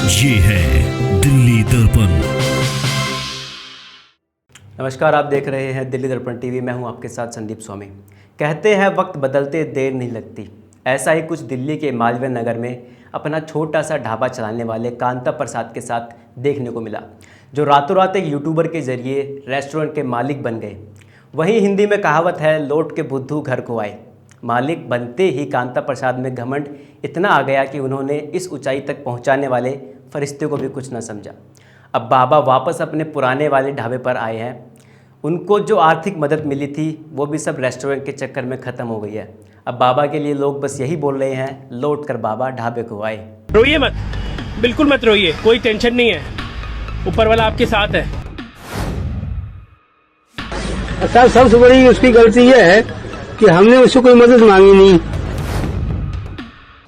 ये है दिल्ली दर्पण। नमस्कार, आप देख रहे हैं दिल्ली दर्पण टीवी। मैं हूं आपके साथ संदीप स्वामी। कहते हैं वक्त बदलते देर नहीं लगती। ऐसा ही कुछ दिल्ली के मालवीय नगर में अपना छोटा सा ढाबा चलाने वाले कांता प्रसाद के साथ देखने को मिला, जो रातों रात एक यूट्यूबर के जरिए रेस्टोरेंट के मालिक बन गए। वहीं हिंदी में कहावत है, लौट के बुद्धू घर को आए। मालिक बनते ही कांता प्रसाद में घमंड इतना आ गया कि उन्होंने इस ऊंचाई तक पहुंचाने वाले फरिश्ते को भी कुछ न समझा। अब बाबा वापस अपने पुराने वाले ढाबे पर आए हैं। उनको जो आर्थिक मदद मिली थी वो भी सब रेस्टोरेंट के चक्कर में ख़त्म हो गई है। अब बाबा के लिए लोग बस यही बोल रहे हैं, लौट कर बाबा ढाबे को आए। रोइए मत, बिल्कुल मत रोइए, कोई टेंशन नहीं है, ऊपर वाला आपके साथ है। सर, सबसे बड़ी उसकी गलती ये है कि हमने उससे कोई मदद मांगी नहीं।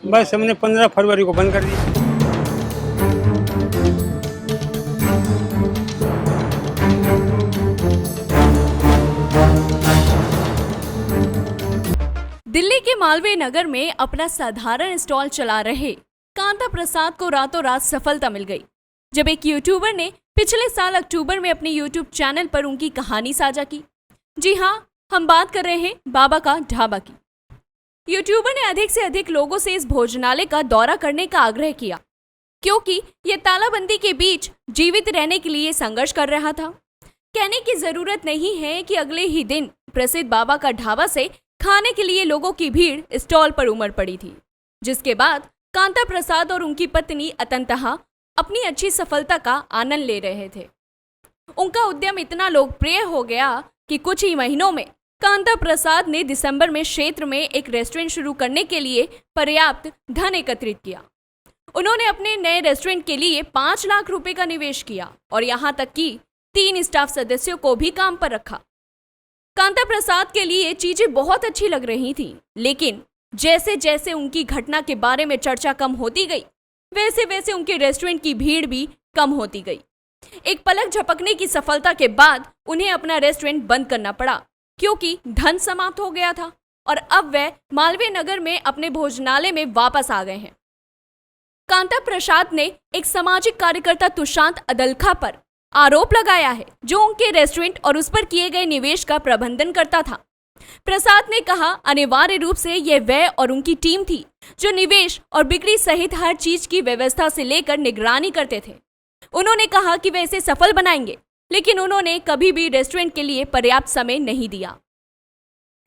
बस हमने 15 फरवरी को बंद कर दिया। दिल्ली के मालवीय नगर में अपना साधारण स्टॉल चला रहे कांता प्रसाद को रातों रात सफलता मिल गई, जब एक यूट्यूबर ने पिछले साल अक्टूबर में अपने यूट्यूब चैनल पर उनकी कहानी साझा की। जी हाँ, हम बात कर रहे हैं बाबा का ढाबा की। यूट्यूबर ने अधिक से अधिक लोगों से इस भोजनालय का दौरा करने का आग्रह किया, क्योंकि ये तालाबंदी के बीच जीवित रहने के लिए संघर्ष कर रहा था। कहने की जरूरत नहीं है कि अगले ही दिन प्रसिद्ध बाबा का ढाबा से खाने के लिए लोगों की भीड़ स्टॉल पर उमड़ पड़ी थी, जिसके बाद कांता प्रसाद और उनकी पत्नी अतंतहा अपनी अच्छी सफलता का आनंद ले रहे थे। उनका उद्यम इतना लोकप्रिय हो गया कि कुछ ही महीनों में कांता प्रसाद ने दिसंबर में क्षेत्र में एक रेस्टोरेंट शुरू करने के लिए पर्याप्त धन एकत्रित किया। उन्होंने अपने नए रेस्टोरेंट के लिए 5 लाख रुपए का निवेश किया और यहाँ तक कि 3 स्टाफ सदस्यों को भी काम पर रखा। कांता प्रसाद के लिए चीजें बहुत अच्छी लग रही थीं, लेकिन जैसे जैसे उनकी घटना के बारे में चर्चा कम होती गई, वैसे वैसे उनके रेस्टोरेंट की भीड़ भी कम होती गई। एक पलक झपकने की सफलता के बाद उन्हें अपना रेस्टोरेंट बंद करना पड़ा, क्योंकि धन समाप्त हो गया था और अब वह मालवीय नगर में अपने भोजनालय में वापस आ गए हैं। कांता प्रसाद ने एक सामाजिक कार्यकर्ता तुषांत अदलखा पर आरोप लगाया है, जो उनके रेस्टोरेंट और उस पर किए गए निवेश का प्रबंधन करता था। प्रसाद ने कहा, अनिवार्य रूप से यह वह और उनकी टीम थी जो निवेश और बिक्री सहित हर चीज की व्यवस्था से लेकर निगरानी करते थे। उन्होंने कहा कि वे इसे सफल बनाएंगे, लेकिन उन्होंने कभी भी रेस्टोरेंट के लिए पर्याप्त समय नहीं दिया।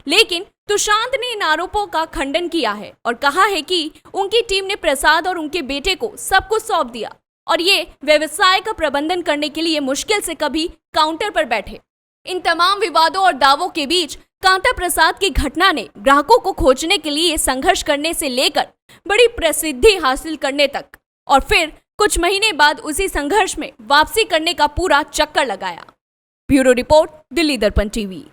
लेकिन तुषांत ने इन आरोपों का खंडन किया है और कहा है कि उनकी टीम ने प्रसाद और उनके बेटे को सब कुछ सौंप दिया और ये व्यवसाय का प्रबंधन करने के लिए मुश्किल से कभी काउंटर पर बैठे। इन तमाम विवादों और दावों के बीच कांता प्रसाद की घटना ने ग्राहकों को खोजने के लिए संघर्ष करने से लेकर बड़ी प्रसिद्धि हासिल करने तक और फिर कुछ महीने बाद उसी संघर्ष में वापसी करने का पूरा चक्कर लगाया। ब्यूरो रिपोर्ट, दिल्ली दर्पण टीवी।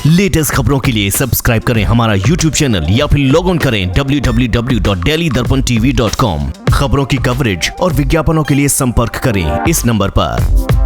लेटेस्ट खबरों के लिए सब्सक्राइब करें हमारा YouTube चैनल या फिर लॉग ऑन करें www.delhidarpantv.com। खबरों की कवरेज और विज्ञापनों के लिए संपर्क करें इस नंबर पर।